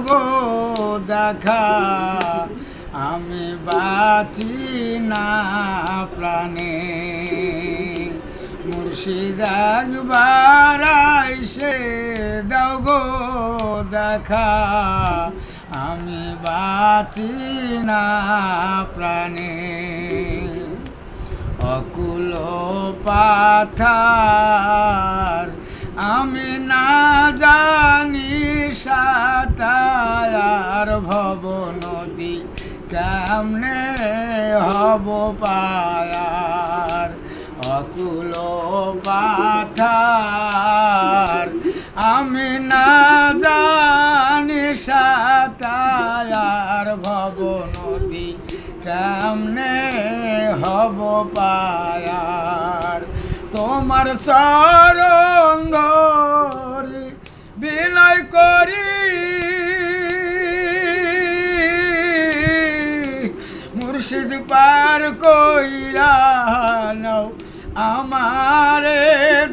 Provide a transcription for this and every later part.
গো দেখা আমি বাঁচি না প্রাণে। মুর্শিদ একবার আইসে দাও গো দেখা আমি বাঁচি না প্রাণে। অকুল পাথার আমি না জানি সাঁতার, ভব নদী কেমনে হব পায়ার। অকুল পাথার আমি না জানি সাঁতার, ভব নদী কেমনে হব পায়ার। তোমার চরণ ধরি বিনয় করি মুর্শিদ পার কইরা নাও আমারে,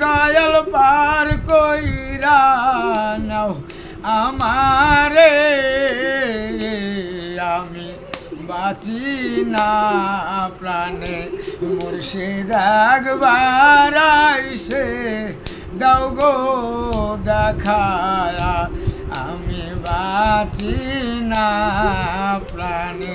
দয়াল পার কইরা নাও আমারে। আমি বাঁচি না প্রাণে। মুর্শিদ একবার আইসে দাও গো দেখা আমি বাঁচি না প্রাণে।